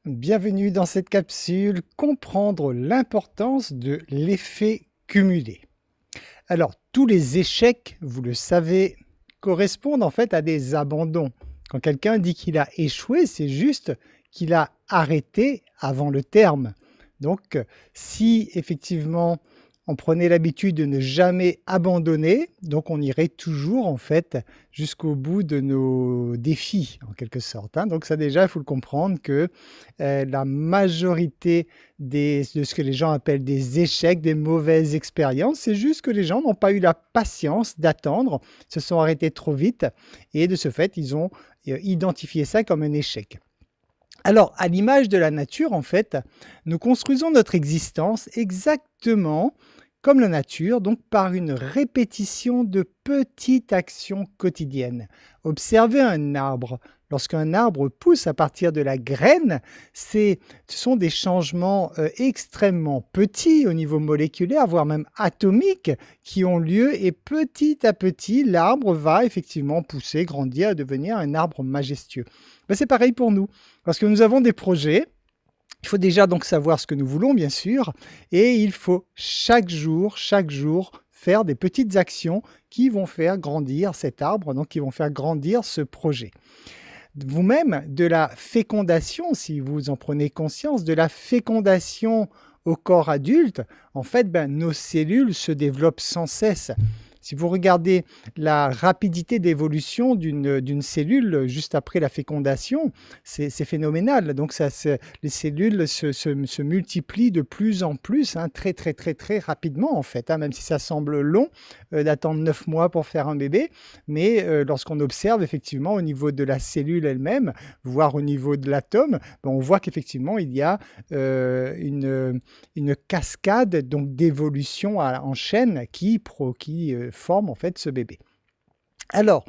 Bienvenue dans cette capsule, comprendre l'importance de l'effet cumulé. Alors, tous les échecs, vous le savez, correspondent en fait à des abandons. Quand quelqu'un dit qu'il a échoué, c'est juste qu'il a arrêté avant le terme. Donc, si effectivement on prenait l'habitude de ne jamais abandonner, donc on irait toujours en fait jusqu'au bout de nos défis en quelque sorte. Donc ça déjà, il faut le comprendre que la majorité de ce que les gens appellent des échecs, des mauvaises expériences, c'est juste que les gens n'ont pas eu la patience d'attendre, se sont arrêtés trop vite et de ce fait, ils ont identifié ça comme un échec. Alors, à l'image de la nature, en fait, nous construisons notre existence exactement comme la nature, donc par une répétition de petites actions quotidiennes. Observez un arbre. Lorsqu'un arbre pousse à partir de la graine, ce sont des changements extrêmement petits au niveau moléculaire, voire même atomiques, qui ont lieu et petit à petit, l'arbre va effectivement pousser, grandir et devenir un arbre majestueux. Ben, c'est pareil pour nous, parce que nous avons des projets. Il faut déjà donc savoir ce que nous voulons, bien sûr, et il faut chaque jour, faire des petites actions qui vont faire grandir cet arbre, donc qui vont faire grandir ce projet. Vous-même, de la fécondation, si vous en prenez conscience, de la fécondation au corps adulte, en fait, nos cellules se développent sans cesse. Si vous regardez la rapidité d'évolution d'une cellule juste après la fécondation, c'est phénoménal. Donc les cellules se multiplient de plus en plus, très rapidement en fait, même si ça semble long d'attendre 9 mois pour faire un bébé. Mais lorsqu'on observe effectivement au niveau de la cellule elle-même, voire au niveau de l'atome, on voit qu'effectivement il y a une cascade d'évolution en chaîne qui forme en fait ce bébé. Alors,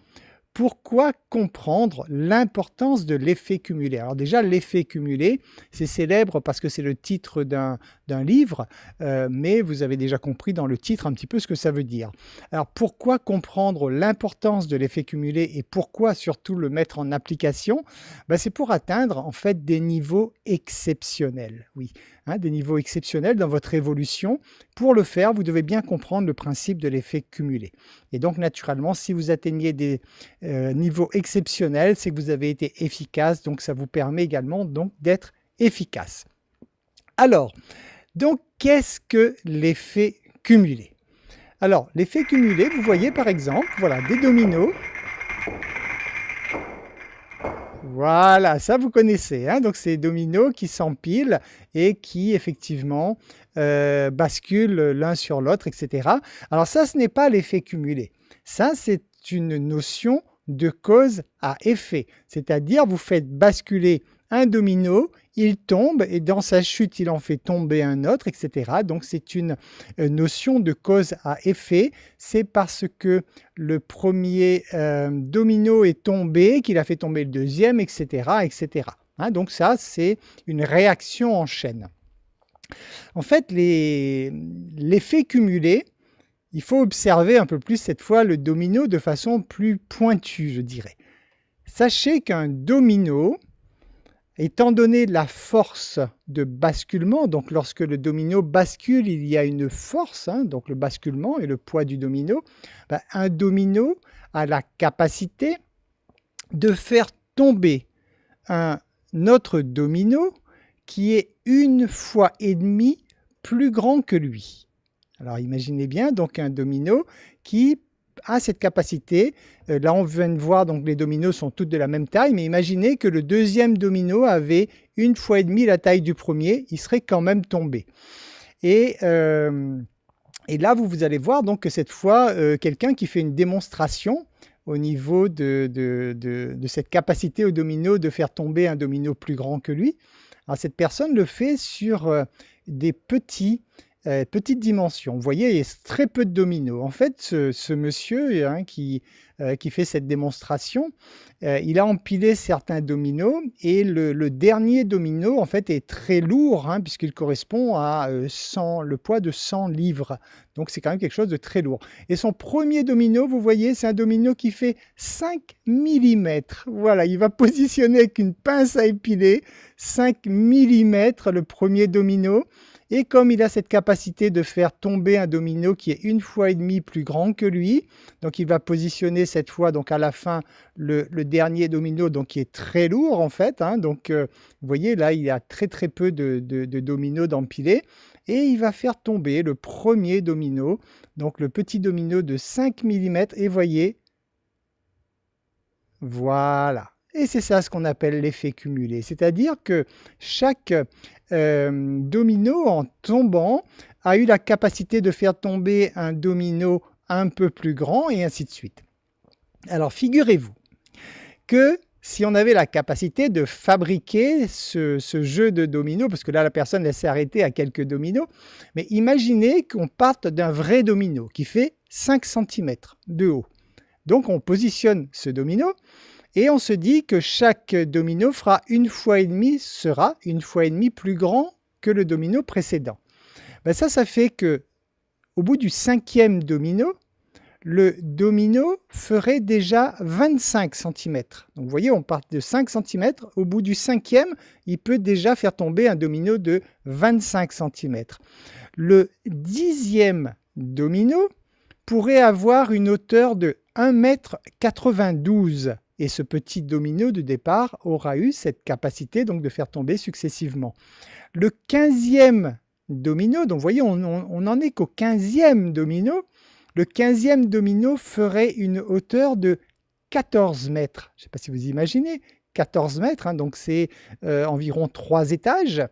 pourquoi comprendre l'importance de l'effet cumulé? Alors déjà, l'effet cumulé, c'est célèbre parce que c'est le titre d'un livre, mais vous avez déjà compris dans le titre un petit peu ce que ça veut dire. Alors pourquoi comprendre l'importance de l'effet cumulé et pourquoi surtout le mettre en application? C'est pour atteindre en fait des niveaux exceptionnels, oui, des niveaux exceptionnels dans votre évolution. Pour le faire, vous devez bien comprendre le principe de l'effet cumulé. Et donc naturellement, si vous atteignez des niveau exceptionnel, c'est que vous avez été efficace, donc ça vous permet également donc d'être efficace. Alors, donc qu'est-ce que l'effet cumulé? Alors, l'effet cumulé, vous voyez par exemple, voilà, des dominos. Voilà, ça vous connaissez, donc c'est des dominos qui s'empilent et qui effectivement basculent l'un sur l'autre, etc. Alors ça, ce n'est pas l'effet cumulé. Ça, c'est une notion de cause à effet. C'est-à-dire, vous faites basculer un domino, il tombe et dans sa chute, il en fait tomber un autre, etc. Donc, c'est une notion de cause à effet. C'est parce que le premier domino est tombé qu'il a fait tomber le deuxième, etc. etc. Donc, ça, c'est une réaction en chaîne. En fait, l'effet cumulé, il faut observer un peu plus cette fois le domino de façon plus pointue, je dirais. Sachez qu'un domino, étant donné la force de basculement, donc lorsque le domino bascule, il y a une force, donc le basculement et le poids du domino, un domino a la capacité de faire tomber un autre domino qui est 1,5 fois plus grand que lui. Alors imaginez bien donc un domino qui a cette capacité. Là on vient de voir, donc les dominos sont toutes de la même taille, mais imaginez que le deuxième domino avait 1,5 fois la taille du premier, il serait quand même tombé. Et là vous allez voir donc que cette fois quelqu'un qui fait une démonstration au niveau de cette capacité au domino de faire tomber un domino plus grand que lui. Alors cette personne le fait sur des petits petite dimension. Vous voyez, il y a très peu de dominos. En fait, ce monsieur hein, qui fait cette démonstration, il a empilé certains dominos et le dernier domino en fait est très lourd hein, puisqu'il correspond à le poids de 100 livres. Donc c'est quand même quelque chose de très lourd. Et son premier domino, vous voyez, c'est un domino qui fait 5 mm. Voilà, il va positionner avec une pince à épiler 5 mm le premier domino. Et comme il a cette capacité de faire tomber un domino qui est 1,5 fois plus grand que lui, donc il va positionner cette fois donc à la fin le dernier domino donc qui est très lourd en fait. Hein, donc vous voyez là il y a très peu de dominos d'empilés et il va faire tomber le premier domino, donc le petit domino de 5 mm et voyez, voilà. Et c'est ça ce qu'on appelle l'effet cumulé, c'est-à-dire que chaque domino en tombant a eu la capacité de faire tomber un domino un peu plus grand et ainsi de suite. Alors figurez-vous que si on avait la capacité de fabriquer ce jeu de dominos, parce que là la personne s'est arrêtée à quelques dominos, mais imaginez qu'on parte d'un vrai domino qui fait 5 cm de haut. Donc on positionne ce domino et on se dit que chaque domino sera 1,5 fois plus grand que le domino précédent. Ben ça fait que au bout du 5e domino, le domino ferait déjà 25 cm. Donc vous voyez, on part de 5 cm, au bout du 5e, il peut déjà faire tomber un domino de 25 cm. Le 10e domino pourrait avoir une hauteur de 1,92 m. Et ce petit domino de départ aura eu cette capacité donc de faire tomber successivement. Le 15e domino, donc vous voyez, on n'en est qu'au 15e domino. Le 15e domino ferait une hauteur de 14 mètres. Je ne sais pas si vous imaginez, 14 mètres, hein, donc c'est environ 3 étages.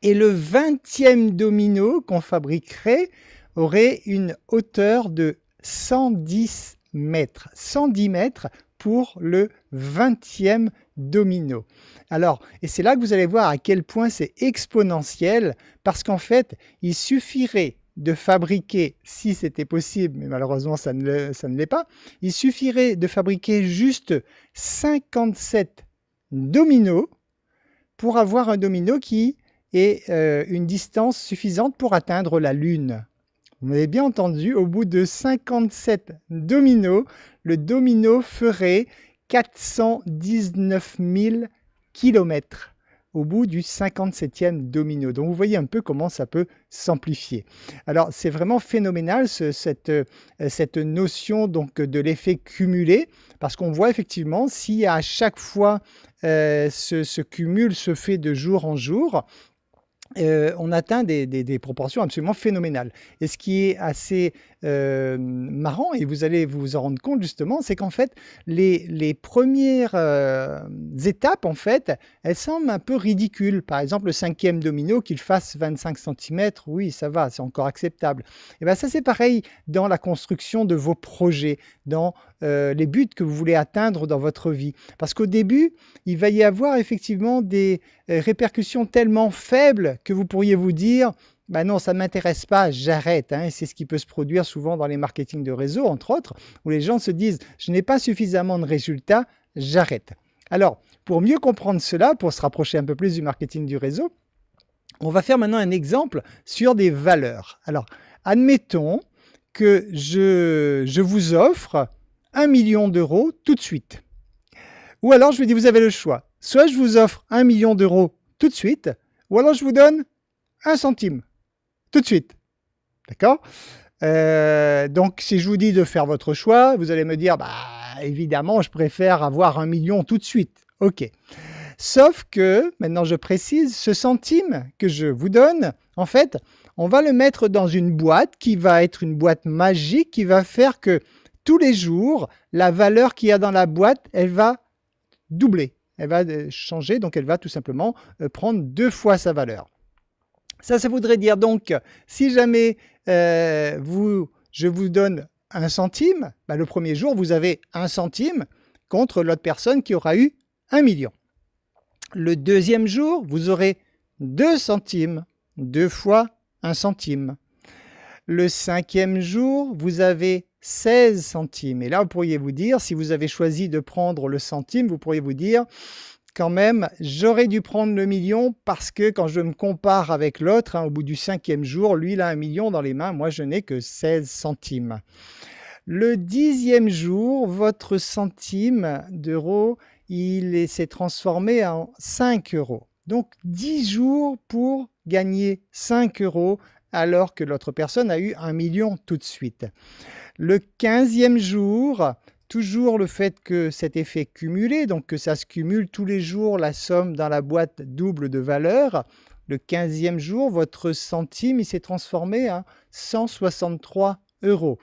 Et le 20e domino qu'on fabriquerait aurait une hauteur de 110 mètres. 110 mètres pour le 20e domino. Alors, et c'est là que vous allez voir à quel point c'est exponentiel, parce qu'en fait, il suffirait de fabriquer, si c'était possible, mais malheureusement ça ne l'est pas, il suffirait de fabriquer juste 57 dominos pour avoir un domino qui ait une distance suffisante pour atteindre la Lune. Vous m'avez bien entendu, au bout de 57 dominos, le domino ferait 419 000 km au bout du 57e domino. Donc vous voyez un peu comment ça peut s'amplifier. Alors c'est vraiment phénoménal cette notion donc de l'effet cumulé, parce qu'on voit effectivement si à chaque fois ce cumul se fait de jour en jour, on atteint des proportions absolument phénoménales. Et ce qui est assez marrant, et vous allez vous en rendre compte justement, c'est qu'en fait, les premières étapes, en fait, elles semblent un peu ridicules. Par exemple, le 5e domino, qu'il fasse 25 cm, oui, ça va, c'est encore acceptable. Et bien ça, c'est pareil dans la construction de vos projets, dans les buts que vous voulez atteindre dans votre vie. Parce qu'au début, il va y avoir effectivement des répercussions tellement faibles que vous pourriez vous dire « ben non, ça ne m'intéresse pas, j'arrête hein. ». C'est ce qui peut se produire souvent dans les marketing de réseau, entre autres, où les gens se disent « je n'ai pas suffisamment de résultats, j'arrête ». Alors, pour mieux comprendre cela, pour se rapprocher un peu plus du marketing du réseau, on va faire maintenant un exemple sur des valeurs. Alors, admettons que je vous offre 1 million d'euros tout de suite. Ou alors je vous dis, vous avez le choix. Soit je vous offre 1 million d'euros tout de suite, ou alors je vous donne 1 centime tout de suite. D'accord ? Donc si je vous dis de faire votre choix, vous allez me dire, bah évidemment, je préfère avoir 1 million tout de suite. Ok. Sauf que, maintenant je précise, ce centime que je vous donne, en fait, on va le mettre dans une boîte qui va être une boîte magique qui va faire que tous les jours, la valeur qu'il y a dans la boîte, elle va doubler. Elle va changer, donc elle va tout simplement prendre 2 fois sa valeur. Ça voudrait dire donc, si jamais je vous donne 1 centime, bah, le premier jour, vous avez 1 centime contre l'autre personne qui aura eu 1 million. Le deuxième jour, vous aurez 2 centimes, 2 fois 1 centime. Le 5e jour, vous avez 16 centimes. Et là, vous pourriez vous dire, si vous avez choisi de prendre le centime, vous pourriez vous dire, quand même, j'aurais dû prendre le million parce que quand je me compare avec l'autre, au bout du 5e jour, lui, il a 1 million dans les mains, moi, je n'ai que 16 centimes. Le 10e jour, votre centime d'euro, il s'est transformé en 5 euros. Donc 10 jours pour gagner 5 euros alors que l'autre personne a eu 1 million tout de suite. Le 15e jour, toujours le fait que cet effet cumulé, donc que ça se cumule tous les jours, la somme dans la boîte double de valeur, le 15e jour, votre centime il s'est transformé en 163 euros.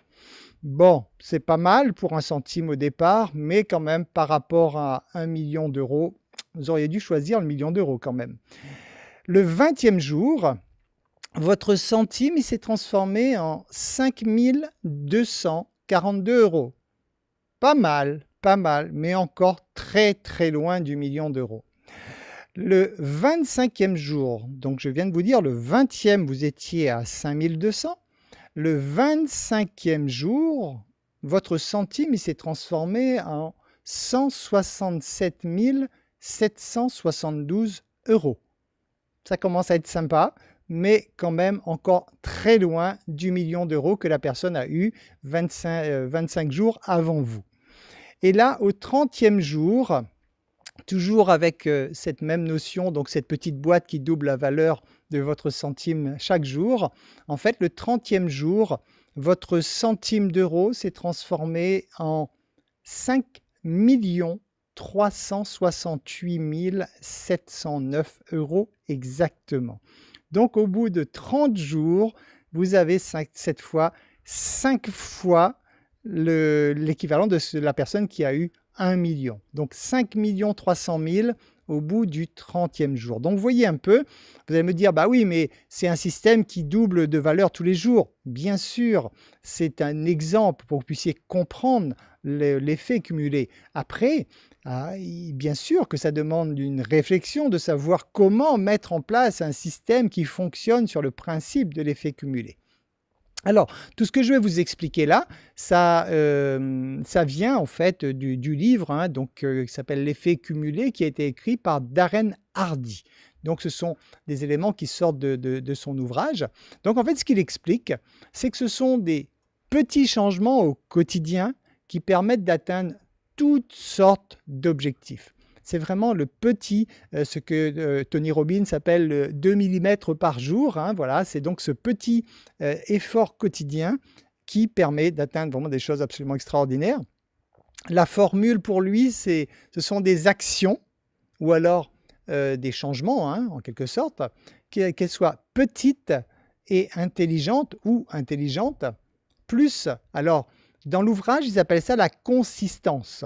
Bon, c'est pas mal pour un centime au départ, mais quand même par rapport à 1 million d'euros, vous auriez dû choisir le million d'euros quand même. Le 20e jour, votre centime il s'est transformé en 5 242 euros. Pas mal, mais encore très très loin du million d'euros. Le 25e jour, donc je viens de vous dire, le 20e, vous étiez à 5200. Le 25e jour, votre centime il s'est transformé en 167 772 euros. Ça commence à être sympa, mais quand même encore très loin du million d'euros que la personne a eu 25 jours avant vous. Et là, au 30e jour, toujours avec cette même notion, donc cette petite boîte qui double la valeur de votre centime chaque jour, en fait, le 30e jour, votre centime d'euro s'est transformé en 5 368 709 euros exactement. Donc, au bout de 30 jours, vous avez cette fois 5 fois l'équivalent de la personne qui a eu 1 million. Donc 5 300 000 au bout du 30e jour. Donc vous voyez un peu, vous allez me dire, bah oui, mais c'est un système qui double de valeur tous les jours. Bien sûr, c'est un exemple pour que vous puissiez comprendre l'effet cumulé. Après, bien sûr que ça demande une réflexion de savoir comment mettre en place un système qui fonctionne sur le principe de l'effet cumulé. Alors, tout ce que je vais vous expliquer là, ça vient en fait du livre qui s'appelle L'effet cumulé, qui a été écrit par Darren Hardy. Donc, ce sont des éléments qui sortent de son ouvrage. Donc, en fait, ce qu'il explique, c'est que ce sont des petits changements au quotidien qui permettent d'atteindre toutes sortes d'objectifs. C'est vraiment le petit, ce que Tony Robbins appelle 2 mm par jour. Voilà, c'est donc ce petit effort quotidien qui permet d'atteindre vraiment des choses absolument extraordinaires. La formule pour lui, ce sont des actions ou alors des changements, en quelque sorte, qu'elles soient petites et intelligentes ou intelligentes, plus, alors, dans l'ouvrage, ils appellent ça la consistance.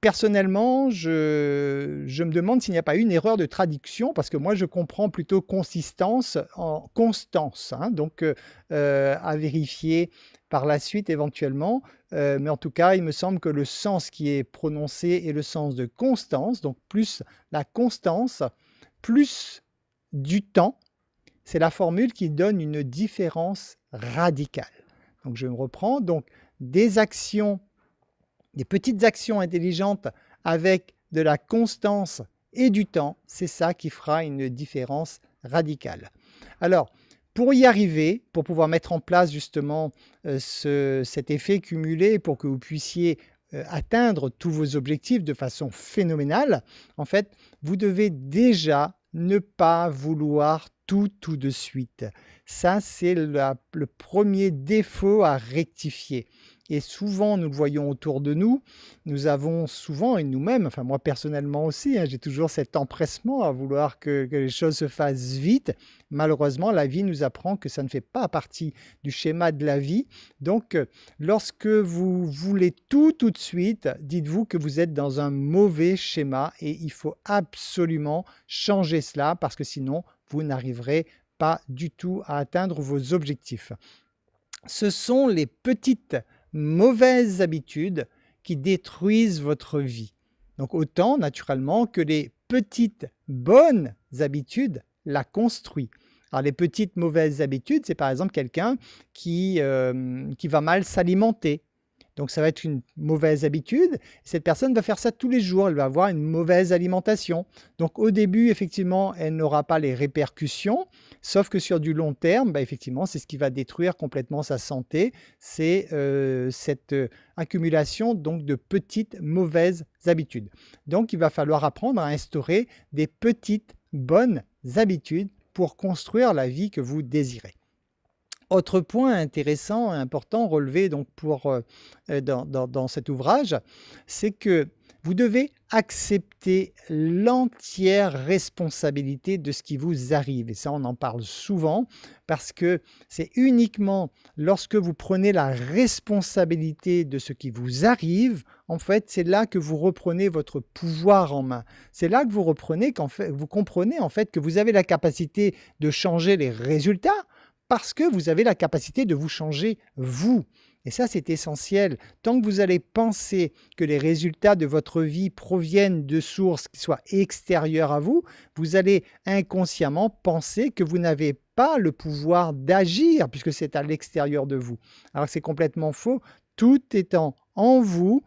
Personnellement, je me demande s'il n'y a pas eu une erreur de traduction, parce que moi, je comprends plutôt consistance en constance, donc à vérifier par la suite éventuellement. Mais en tout cas, il me semble que le sens qui est prononcé est le sens de constance, donc plus la constance, plus du temps. C'est la formule qui donne une différence radicale. Donc, je me reprends. Donc, des actions, des petites actions intelligentes avec de la constance et du temps, c'est ça qui fera une différence radicale. Alors, pour y arriver, pour pouvoir mettre en place justement cet effet cumulé, pour que vous puissiez atteindre tous vos objectifs de façon phénoménale, en fait, vous devez déjà ne pas vouloir tout de suite. Ça, c'est le premier défaut à rectifier. Et souvent, nous le voyons autour de nous, nous avons souvent, et nous-mêmes, enfin moi personnellement aussi, j'ai toujours cet empressement à vouloir que les choses se fassent vite. Malheureusement, la vie nous apprend que ça ne fait pas partie du schéma de la vie. Donc, lorsque vous voulez tout de suite, dites-vous que vous êtes dans un mauvais schéma et il faut absolument changer cela parce que sinon, vous n'arriverez pas du tout à atteindre vos objectifs. Ce sont les petites mauvaises habitudes qui détruisent votre vie. Donc autant naturellement que les petites bonnes habitudes la construisent. Alors les petites mauvaises habitudes, c'est par exemple quelqu'un qui va mal s'alimenter. Donc ça va être une mauvaise habitude. Cette personne va faire ça tous les jours, elle va avoir une mauvaise alimentation. Donc au début, effectivement, elle n'aura pas les répercussions, sauf que sur du long terme, bah, effectivement, c'est ce qui va détruire complètement sa santé. C'est cette accumulation donc de petites mauvaises habitudes. Donc il va falloir apprendre à instaurer des petites bonnes habitudes pour construire la vie que vous désirez. Autre point intéressant et important relevé donc dans cet ouvrage, c'est que vous devez accepter l'entière responsabilité de ce qui vous arrive. Et ça, on en parle souvent parce que c'est uniquement lorsque vous prenez la responsabilité de ce qui vous arrive, en fait, c'est là que vous reprenez votre pouvoir en main. C'est là que vous vous comprenez en fait que vous avez la capacité de changer les résultats, parce que vous avez la capacité de vous changer vous. Et ça, c'est essentiel. Tant que vous allez penser que les résultats de votre vie proviennent de sources qui soient extérieures à vous, vous allez inconsciemment penser que vous n'avez pas le pouvoir d'agir puisque c'est à l'extérieur de vous. Alors c'est complètement faux. Tout étant en vous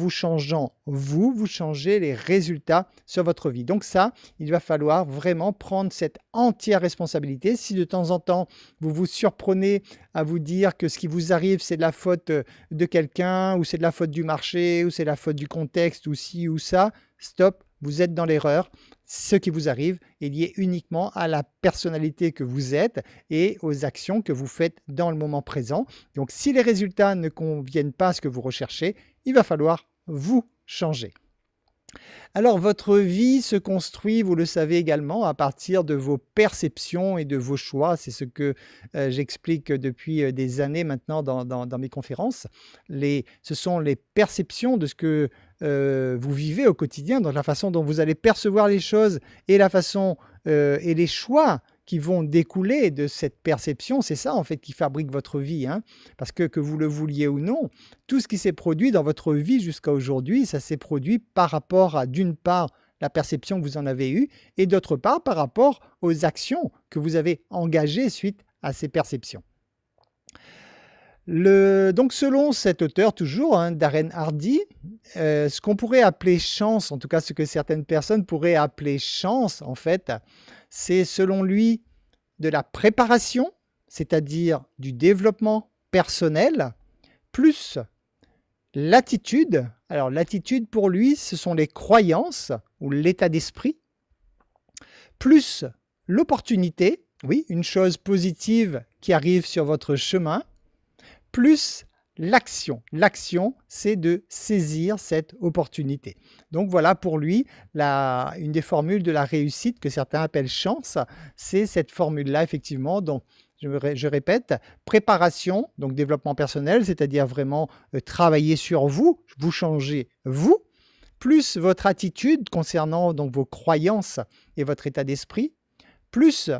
changeant vous changez les résultats sur votre vie. Donc ça, il va falloir vraiment prendre cette entière responsabilité. Si de temps en temps, vous vous surprenez à vous dire que ce qui vous arrive, c'est de la faute de quelqu'un, ou c'est de la faute du marché, ou c'est la faute du contexte, ou ci ou ça, stop, vous êtes dans l'erreur. Ce qui vous arrive est lié uniquement à la personnalité que vous êtes et aux actions que vous faites dans le moment présent. Donc si les résultats ne conviennent pas à ce que vous recherchez, il va falloir vous changer. Alors votre vie se construit, vous le savez également, à partir de vos perceptions et de vos choix. C'est ce que j'explique depuis des années maintenant dans mes conférences. Ce sont les perceptions de ce que vous vivez au quotidien, donc la façon dont vous allez percevoir les choses et la façon et les choix qui vont découler de cette perception, c'est ça en fait qui fabrique votre vie, hein. Parce que vous le vouliez ou non, tout ce qui s'est produit dans votre vie jusqu'à aujourd'hui, ça s'est produit par rapport à, d'une part, la perception que vous en avez eue, et d'autre part, par rapport aux actions que vous avez engagées suite à ces perceptions. Donc selon cet auteur toujours, hein, Darren Hardy, ce qu'on pourrait appeler chance, en tout cas ce que certaines personnes pourraient appeler chance en fait, c'est selon lui de la préparation, c'est-à-dire du développement personnel, plus l'attitude. Alors l'attitude pour lui, ce sont les croyances ou l'état d'esprit, plus l'opportunité, oui, une chose positive qui arrive sur votre chemin, plus l'action. L'action, c'est de saisir cette opportunité. Donc voilà pour lui, une des formules de la réussite que certains appellent chance, c'est cette formule-là effectivement. Donc je répète, préparation, donc développement personnel, c'est-à-dire vraiment travailler sur vous, vous changez vous, plus votre attitude concernant donc vos croyances et votre état d'esprit, plus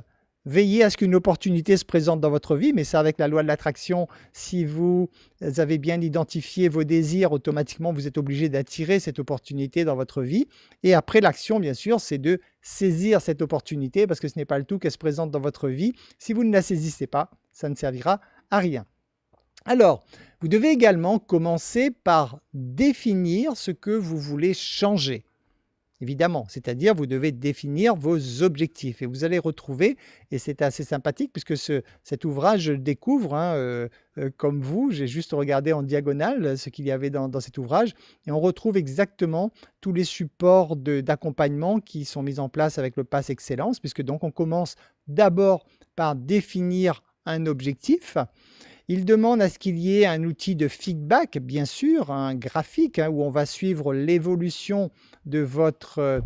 veillez à ce qu'une opportunité se présente dans votre vie, mais ça avec la loi de l'attraction, si vous avez bien identifié vos désirs, automatiquement vous êtes obligé d'attirer cette opportunité dans votre vie. Et après l'action, bien sûr, c'est de saisir cette opportunité parce que ce n'est pas le tout qu'elle se présente dans votre vie. Si vous ne la saisissez pas, ça ne servira à rien. Alors, vous devez également commencer par définir ce que vous voulez changer. Évidemment, c'est-à-dire vous devez définir vos objectifs et vous allez retrouver, et c'est assez sympathique puisque cet ouvrage, je le découvre hein, comme vous, j'ai juste regardé en diagonale ce qu'il y avait dans cet ouvrage et on retrouve exactement tous les supports d'accompagnement qui sont mis en place avec le Pass Excellence, puisque donc on commence d'abord par définir un objectif. Il demande à ce qu'il y ait un outil de feedback, bien sûr, un graphique hein, où on va suivre l'évolution de votre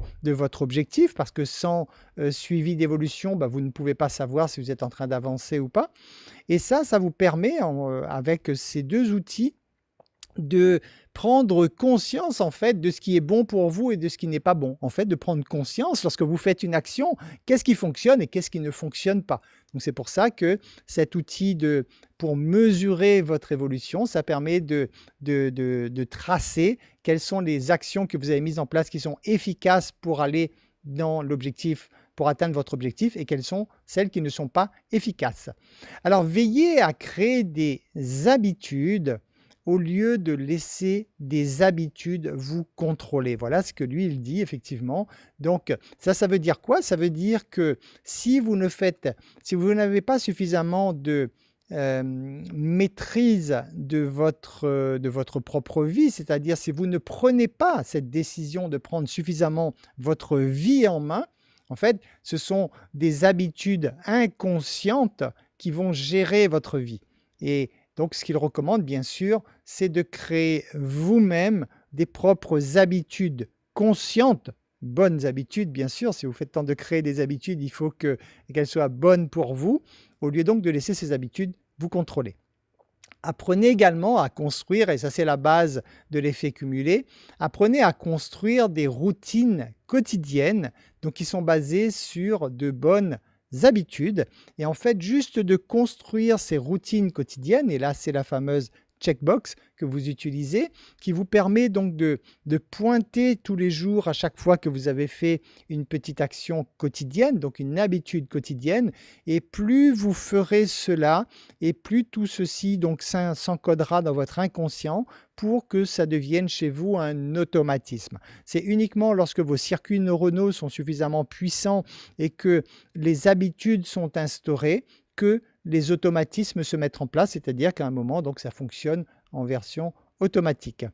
objectif, parce que sans suivi d'évolution, bah, vous ne pouvez pas savoir si vous êtes en train d'avancer ou pas. Et ça vous permet, avec ces deux outils, de prendre conscience en fait de ce qui est bon pour vous et de ce qui n'est pas bon. En fait, de prendre conscience lorsque vous faites une action, qu'est-ce qui fonctionne et qu'est-ce qui ne fonctionne pas. Donc c'est pour ça que cet outil pour mesurer votre évolution, ça permet de tracer quelles sont les actions que vous avez mises en place qui sont efficaces pour aller dans l'objectif pour atteindre votre objectif et quelles sont celles qui ne sont pas efficaces. Alors veillez à créer des habitudes au lieu de laisser des habitudes vous contrôler. Voilà ce que lui, il dit effectivement. Donc ça veut dire quoi? Ça veut dire que si vous n'avez pas suffisamment de maîtrise de votre propre vie, c'est-à-dire si vous ne prenez pas cette décision de prendre suffisamment votre vie en main, en fait, ce sont des habitudes inconscientes qui vont gérer votre vie. Et donc, ce qu'il recommande, bien sûr, c'est de créer vous-même des propres habitudes conscientes, bonnes habitudes, bien sûr. Si vous faites tant de créer des habitudes, il faut qu'elles soient bonnes pour vous, au lieu donc de laisser ces habitudes vous contrôler. Apprenez également à construire, et ça c'est la base de l'effet cumulé, apprenez à construire des routines quotidiennes, donc qui sont basées sur de bonnes habitudes. Et en fait, juste de construire ces routines quotidiennes, et là c'est la fameuse checkbox que vous utilisez, qui vous permet donc de pointer tous les jours à chaque fois que vous avez fait une petite action quotidienne, donc une habitude quotidienne, et plus vous ferez cela, et plus tout ceci donc s'encodera dans votre inconscient pour que ça devienne chez vous un automatisme. C'est uniquement lorsque vos circuits neuronaux sont suffisamment puissants et que les habitudes sont instaurées que les automatismes se mettent en place, c'est-à-dire qu'à un moment, donc, ça fonctionne en version automatique.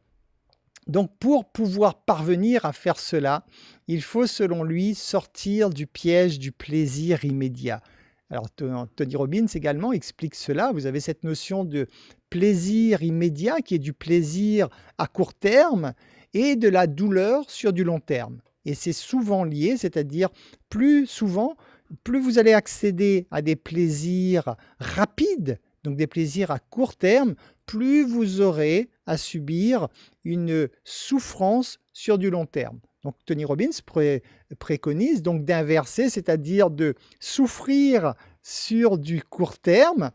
Donc, pour pouvoir parvenir à faire cela, il faut, selon lui, sortir du piège du plaisir immédiat. Alors, Tony Robbins également explique cela. Vous avez cette notion de plaisir immédiat qui est du plaisir à court terme et de la douleur sur du long terme. Et c'est souvent lié, c'est-à-dire plus souvent, plus vous allez accéder à des plaisirs rapides, donc des plaisirs à court terme, plus vous aurez à subir une souffrance sur du long terme. Donc Tony Robbins préconise donc d'inverser, c'est-à-dire de souffrir sur du court terme.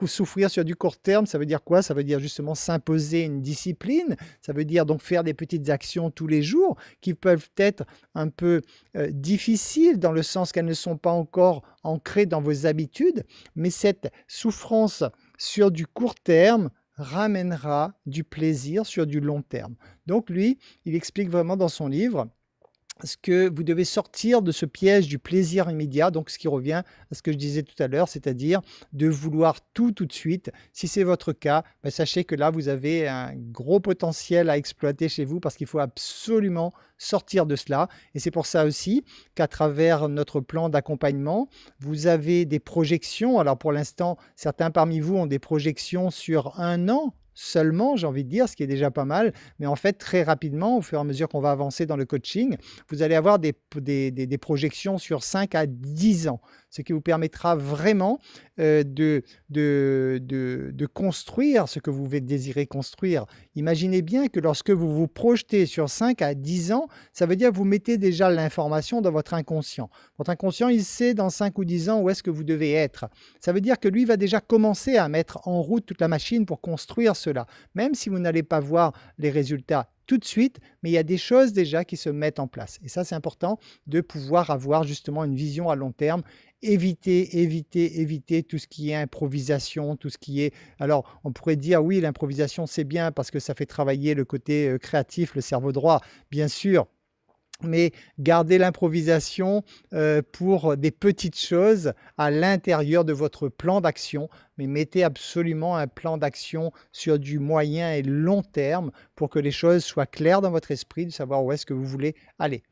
Souffrir sur du court terme, ça veut dire quoi? Ça veut dire justement s'imposer une discipline, ça veut dire donc faire des petites actions tous les jours qui peuvent être un peu difficiles dans le sens qu'elles ne sont pas encore ancrées dans vos habitudes, mais cette souffrance sur du court terme ramènera du plaisir sur du long terme. Donc lui, il explique vraiment dans son livre que vous devez sortir de ce piège du plaisir immédiat, donc ce qui revient à ce que je disais tout à l'heure, c'est-à-dire de vouloir tout de suite. Si c'est votre cas, sachez que là, vous avez un gros potentiel à exploiter chez vous parce qu'il faut absolument sortir de cela. Et c'est pour ça aussi qu'à travers notre plan d'accompagnement, vous avez des projections. Alors pour l'instant, certains parmi vous ont des projections sur 1 an, seulement, j'ai envie de dire, ce qui est déjà pas mal, mais en fait, très rapidement, au fur et à mesure qu'on va avancer dans le coaching, vous allez avoir des projections sur 5 à 10 ans, ce qui vous permettra vraiment de construire ce que vous désirez construire. Imaginez bien que lorsque vous vous projetez sur 5 à 10 ans, ça veut dire que vous mettez déjà l'information dans votre inconscient. Votre inconscient, il sait dans 5 ou 10 ans où est-ce que vous devez être. Ça veut dire que lui va déjà commencer à mettre en route toute la machine pour construire cela, même si vous n'allez pas voir les résultats tout de suite, mais il y a des choses déjà qui se mettent en place. Et ça, c'est important de pouvoir avoir justement une vision à long terme. Éviter tout ce qui est improvisation, tout ce qui est... Alors, on pourrait dire, oui, l'improvisation, c'est bien parce que ça fait travailler le côté créatif, le cerveau droit, bien sûr. Mais gardez l'improvisation pour des petites choses à l'intérieur de votre plan d'action, mais mettez absolument un plan d'action sur du moyen et long terme pour que les choses soient claires dans votre esprit, de savoir où est-ce que vous voulez aller.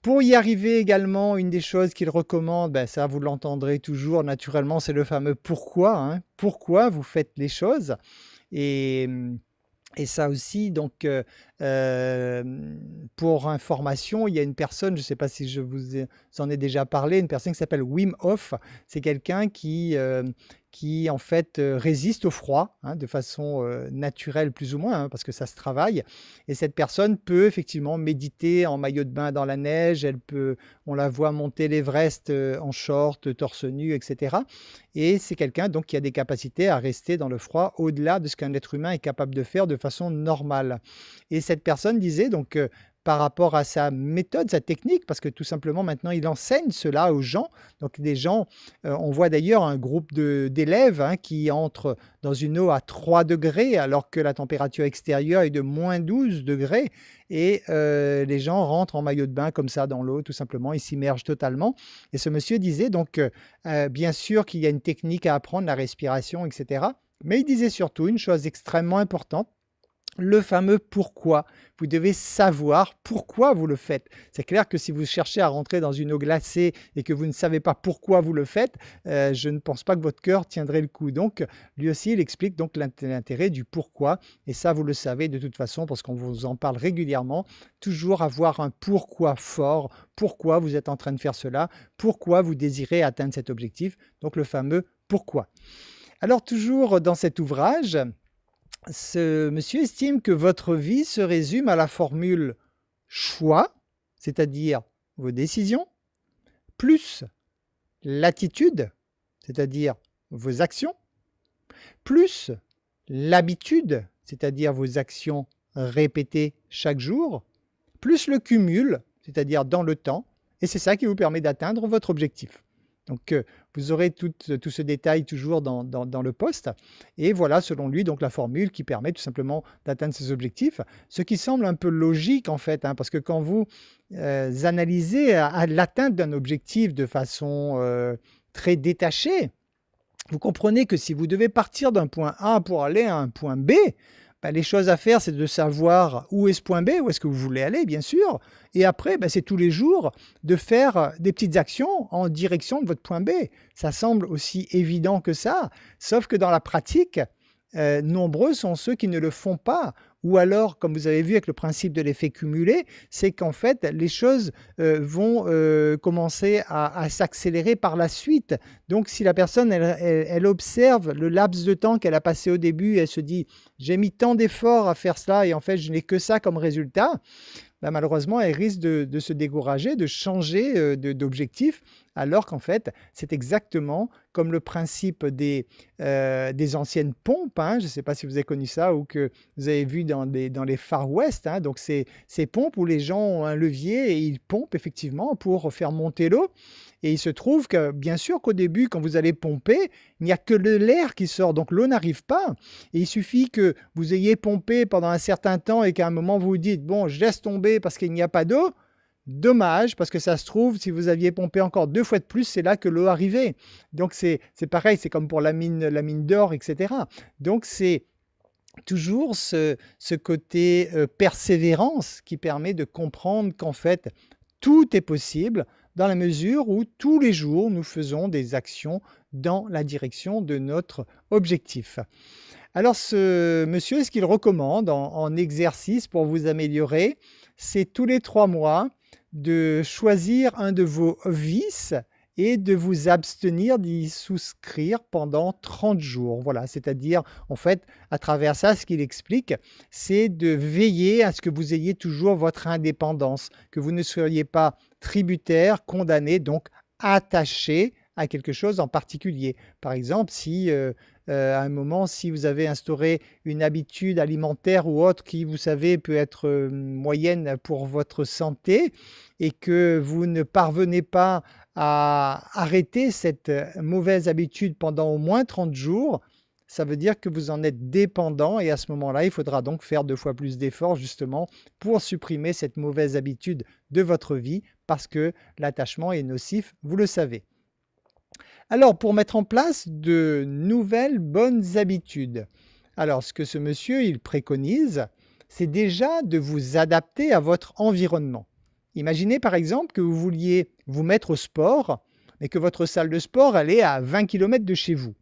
Pour y arriver également, une des choses qu'il recommande, ça vous l'entendrez toujours naturellement, c'est le fameux pourquoi. Hein. Pourquoi vous faites les choses et ça aussi, donc, pour information, il y a une personne, je ne sais pas si je vous en ai déjà parlé, une personne qui s'appelle Wim Hof. C'est quelqu'un qui en fait résiste au froid de façon naturelle plus ou moins, parce que ça se travaille. Et cette personne peut effectivement méditer en maillot de bain dans la neige, on la voit monter l'Everest en short, torse nu, etc. Et c'est quelqu'un donc qui a des capacités à rester dans le froid au-delà de ce qu'un être humain est capable de faire de façon normale. Et cette personne disait donc par rapport à sa méthode, sa technique, parce que tout simplement maintenant il enseigne cela aux gens. Donc des gens, on voit d'ailleurs un groupe d'élèves hein, qui entrent dans une eau à 3 degrés alors que la température extérieure est de -12 degrés et les gens rentrent en maillot de bain comme ça dans l'eau tout simplement, ils s'immergent totalement. Et ce monsieur disait donc, bien sûr qu'il y a une technique à apprendre, la respiration, etc. Mais il disait surtout une chose extrêmement importante, le fameux pourquoi. Vous devez savoir pourquoi vous le faites. C'est clair que si vous cherchez à rentrer dans une eau glacée et que vous ne savez pas pourquoi vous le faites, je ne pense pas que votre cœur tiendrait le coup. Donc, lui aussi, il explique donc l'intérêt du pourquoi. Et ça, vous le savez de toute façon parce qu'on vous en parle régulièrement. Toujours avoir un pourquoi fort. Pourquoi vous êtes en train de faire cela? Pourquoi vous désirez atteindre cet objectif? Donc, le fameux pourquoi. Alors, toujours dans cet ouvrage, ce monsieur estime que votre vie se résume à la formule choix, c'est-à-dire vos décisions, plus l'attitude, c'est-à-dire vos actions, plus l'habitude, c'est-à-dire vos actions répétées chaque jour, plus le cumul, c'est-à-dire dans le temps, et c'est ça qui vous permet d'atteindre votre objectif. Donc, vous aurez tout ce détail toujours dans le post. Et voilà, selon lui, donc la formule qui permet tout simplement d'atteindre ses objectifs. Ce qui semble un peu logique, en fait, hein, parce que quand vous analysez à l'atteinte d'un objectif de façon très détachée, vous comprenez que si vous devez partir d'un point A pour aller à un point B, les choses à faire, c'est de savoir où est ce point B, où est-ce que vous voulez aller, bien sûr. Et après, c'est tous les jours de faire des petites actions en direction de votre point B. Ça semble aussi évident que ça, sauf que dans la pratique, nombreux sont ceux qui ne le font pas. Ou alors, comme vous avez vu avec le principe de l'effet cumulé, c'est qu'en fait, les choses vont commencer à s'accélérer par la suite. Donc, si la personne, elle observe le laps de temps qu'elle a passé au début, elle se dit « j'ai mis tant d'efforts à faire cela et en fait, je n'ai que ça comme résultat », malheureusement, elle risque de se décourager, de changer d'objectif, alors qu'en fait, c'est exactement comme le principe des anciennes pompes. Hein. Je ne sais pas si vous avez connu ça ou que vous avez vu dans les Far West. Hein. Donc, ces pompes où les gens ont un levier et ils pompent effectivement pour faire monter l'eau. Et il se trouve que, bien sûr, qu'au début, quand vous allez pomper, il n'y a que de l'air qui sort, donc l'eau n'arrive pas. Et il suffit que vous ayez pompé pendant un certain temps et qu'à un moment vous vous dites « bon, je laisse tomber parce qu'il n'y a pas d'eau », dommage, parce que ça se trouve, si vous aviez pompé encore 2 fois de plus, c'est là que l'eau arrivait. Donc c'est pareil, c'est comme pour la mine d'or, etc. Donc c'est toujours ce côté persévérance qui permet de comprendre qu'en fait, tout est possible dans la mesure où tous les jours, nous faisons des actions dans la direction de notre objectif. Alors ce monsieur, ce qu'il recommande en exercice pour vous améliorer, c'est tous les 3 mois de choisir un de vos vices et de vous abstenir d'y souscrire pendant 30 jours. Voilà, c'est-à-dire, en fait, à travers ça, ce qu'il explique, c'est de veiller à ce que vous ayez toujours votre indépendance, que vous ne soyez pas tributaire, condamné, donc attaché à quelque chose en particulier. Par exemple, si à un moment, si vous avez instauré une habitude alimentaire ou autre qui, vous savez, peut être moyenne pour votre santé et que vous ne parvenez pas à arrêter cette mauvaise habitude pendant au moins 30 jours, ça veut dire que vous en êtes dépendant et à ce moment-là, il faudra donc faire 2 fois plus d'efforts justement pour supprimer cette mauvaise habitude de votre vie parce que l'attachement est nocif, vous le savez. Alors, pour mettre en place de nouvelles bonnes habitudes, alors ce que ce monsieur il préconise, c'est déjà de vous adapter à votre environnement. Imaginez par exemple que vous vouliez vous mettre au sport, mais que votre salle de sport elle est à 20 km de chez vous.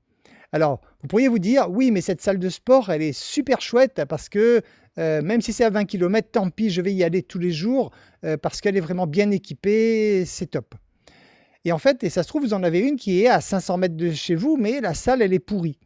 Alors, vous pourriez vous dire, oui, mais cette salle de sport, elle est super chouette parce que même si c'est à 20 km, tant pis, je vais y aller tous les jours parce qu'elle est vraiment bien équipée, c'est top. Et en fait, et ça se trouve, vous en avez une qui est à 500 mètres de chez vous, mais la salle, elle est pourrie.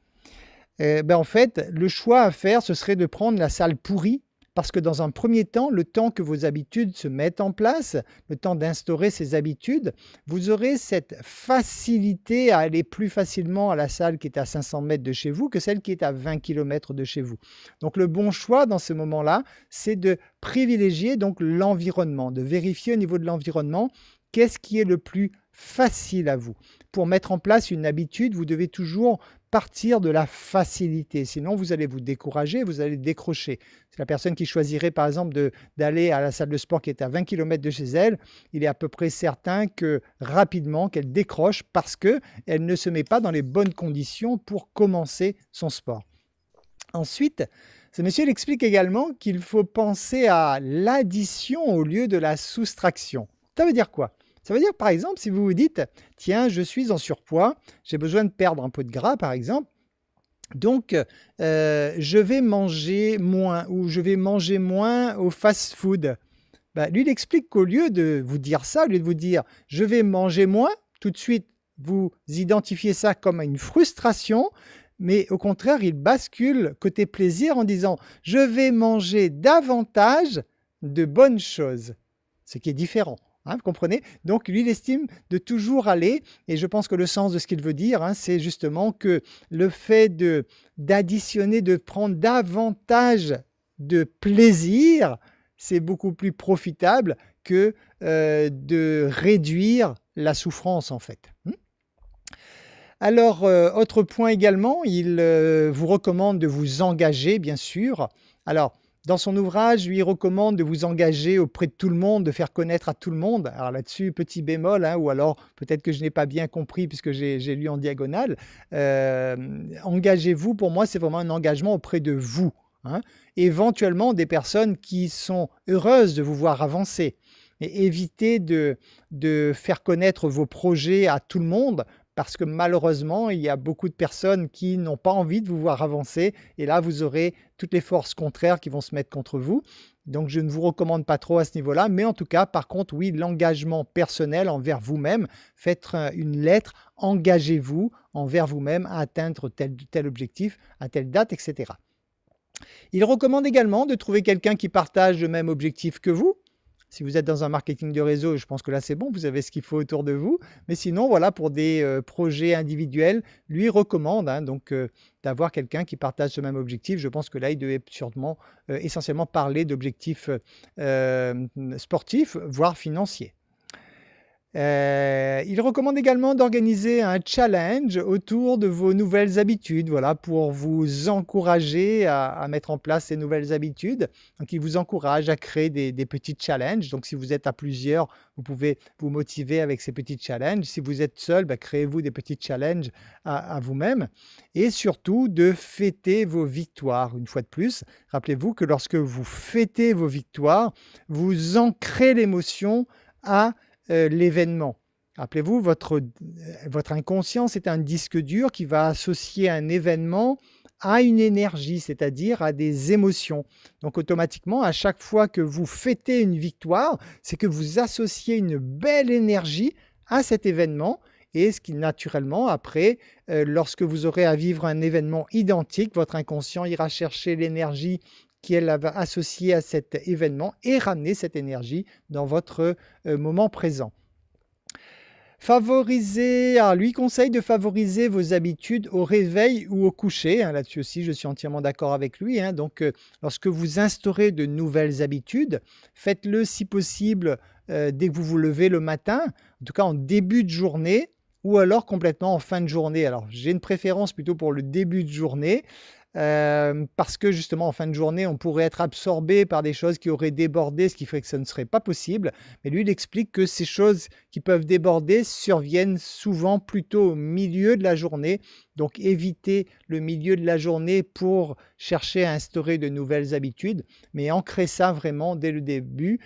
En fait, le choix à faire, ce serait de prendre la salle pourrie parce que dans un premier temps, le temps que vos habitudes se mettent en place, le temps d'instaurer ces habitudes, vous aurez cette facilité à aller plus facilement à la salle qui est à 500 mètres de chez vous que celle qui est à 20 km de chez vous. Donc le bon choix dans ce moment-là, c'est de privilégier donc l'environnement, de vérifier au niveau de l'environnement qu'est-ce qui est le plus facile à vous. Pour mettre en place une habitude, vous devez toujours partir de la facilité, sinon vous allez vous décourager, vous allez décrocher. C'est la personne qui choisirait par exemple d'aller à la salle de sport qui est à 20 km de chez elle, il est à peu près certain que rapidement qu'elle décroche parce qu'elle ne se met pas dans les bonnes conditions pour commencer son sport. Ensuite, ce monsieur explique également qu'il faut penser à l'addition au lieu de la soustraction. Ça veut dire quoi? Ça veut dire par exemple si vous vous dites « Tiens, je suis en surpoids, j'ai besoin de perdre un peu de gras par exemple, donc je vais manger moins ou je vais manger moins au fast-food. » Lui, il explique qu'au lieu de vous dire ça, au lieu de vous dire « Je vais manger moins », tout de suite, vous identifiez ça comme une frustration, mais au contraire, il bascule côté plaisir en disant « Je vais manger davantage de bonnes choses », ce qui est différent. Vous comprenez? Donc, lui, il estime de toujours aller, et je pense que le sens de ce qu'il veut dire, c'est justement que le fait d'additionner, de prendre davantage de plaisir, c'est beaucoup plus profitable que de réduire la souffrance, en fait. Alors, autre point également, il vous recommande de vous engager, bien sûr. Alors, dans son ouvrage, lui, il recommande de vous engager auprès de tout le monde, de faire connaître à tout le monde. Alors là-dessus, petit bémol, ou alors peut-être que je n'ai pas bien compris puisque j'ai lu en diagonale. Engagez-vous, pour moi, c'est vraiment un engagement auprès de vous. Éventuellement, des personnes qui sont heureuses de vous voir avancer. Et évitez de faire connaître vos projets à tout le monde, parce que malheureusement, il y a beaucoup de personnes qui n'ont pas envie de vous voir avancer, et là, vous aurez toutes les forces contraires qui vont se mettre contre vous. Donc, je ne vous recommande pas trop à ce niveau-là, mais en tout cas, par contre, oui, l'engagement personnel envers vous-même, faites une lettre, engagez-vous envers vous-même à atteindre tel objectif, à telle date, etc. Il recommande également de trouver quelqu'un qui partage le même objectif que vous. Si vous êtes dans un marketing de réseau, je pense que là c'est bon, vous avez ce qu'il faut autour de vous. Mais sinon, voilà, pour des projets individuels, lui recommande donc d'avoir quelqu'un qui partage ce même objectif. Je pense que là, il devait sûrement essentiellement parler d'objectifs sportifs, voire financiers. Il recommande également d'organiser un challenge autour de vos nouvelles habitudes, voilà, pour vous encourager à mettre en place ces nouvelles habitudes. Donc, il vous encourage à créer des petits challenges. Donc, si vous êtes à plusieurs, vous pouvez vous motiver avec ces petits challenges. Si vous êtes seul, créez-vous des petits challenges à vous-même. Et surtout, de fêter vos victoires. Une fois de plus, rappelez-vous que lorsque vous fêtez vos victoires, vous ancrez l'émotion à l'événement. Rappelez-vous, votre inconscient, c'est un disque dur qui va associer un événement à une énergie, c'est-à-dire à des émotions. Donc automatiquement, à chaque fois que vous fêtez une victoire, c'est que vous associez une belle énergie à cet événement, et ce qui naturellement, après, lorsque vous aurez à vivre un événement identique, votre inconscient ira chercher l'énergie qu'elle va associer à cet événement et ramener cette énergie dans votre moment présent. Lui conseille de favoriser vos habitudes au réveil ou au coucher. Là-dessus aussi, je suis entièrement d'accord avec lui. Donc, lorsque vous instaurez de nouvelles habitudes, faites-le si possible dès que vous vous levez le matin, en tout cas en début de journée, ou alors complètement en fin de journée. Alors, j'ai une préférence plutôt pour le début de journée, parce que justement en fin de journée on pourrait être absorbé par des choses qui auraient débordé, ce qui ferait que ça ne serait pas possible. Mais lui il explique que ces choses qui peuvent déborder surviennent souvent plutôt au milieu de la journée. Donc évitez le milieu de la journée pour chercher à instaurer de nouvelles habitudes, mais ancrez ça vraiment dès le début.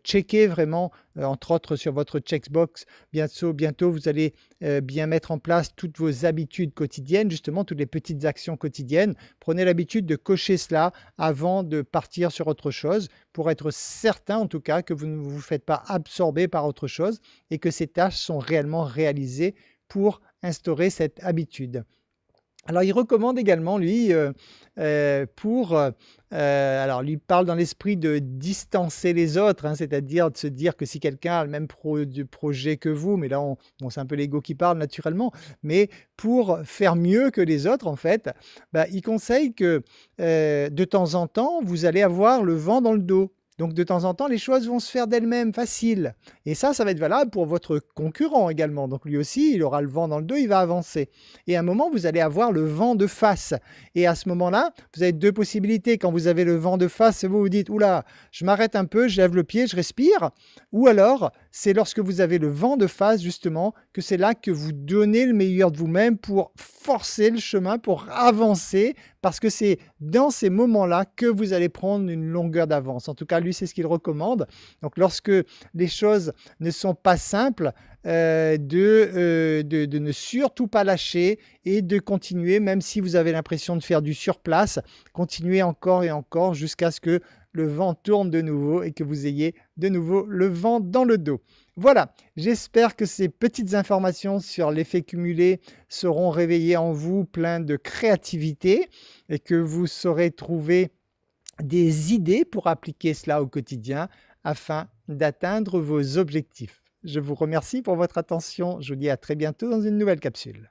Checkez vraiment, entre autres sur votre checkbox, bientôt vous allez bien mettre en place toutes vos habitudes quotidiennes, justement toutes les petites actions quotidiennes. Prenez l'habitude de cocher cela avant de partir sur autre chose, pour être certain en tout cas que vous ne vous faites pas absorber par autre chose et que ces tâches sont réellement réalisées pour instaurer cette habitude. Alors il recommande également lui, alors lui parle dans l'esprit de distancer les autres, hein, c'est-à-dire de se dire que si quelqu'un a le même projet que vous, mais là bon c'est un peu l'ego qui parle naturellement, mais pour faire mieux que les autres en fait, bah, il conseille que, de temps en temps, vous allez avoir le vent dans le dos. Donc de temps en temps, les choses vont se faire d'elles-mêmes, faciles. Et ça va être valable pour votre concurrent également. Donc lui aussi, il aura le vent dans le dos, il va avancer. Et à un moment, vous allez avoir le vent de face. Et à ce moment-là, vous avez 2 possibilités. Quand vous avez le vent de face, vous vous dites: «Ouh là, je m'arrête un peu, je lève le pied, je respire». Ou alors, c'est lorsque vous avez le vent de face justement, que c'est là que vous donnez le meilleur de vous-même pour forcer le chemin, pour avancer, parce que c'est dans ces moments-là que vous allez prendre une longueur d'avance. En tout cas, lui, c'est ce qu'il recommande. Donc lorsque les choses ne sont pas simples, de ne surtout pas lâcher et de continuer, même si vous avez l'impression de faire du surplace, continuez encore et encore jusqu'à ce que le vent tourne de nouveau et que vous ayez de nouveau le vent dans le dos. Voilà, j'espère que ces petites informations sur l'effet cumulé seront réveillées en vous plein de créativité et que vous saurez trouver des idées pour appliquer cela au quotidien afin d'atteindre vos objectifs. Je vous remercie pour votre attention. Je vous dis à très bientôt dans une nouvelle capsule.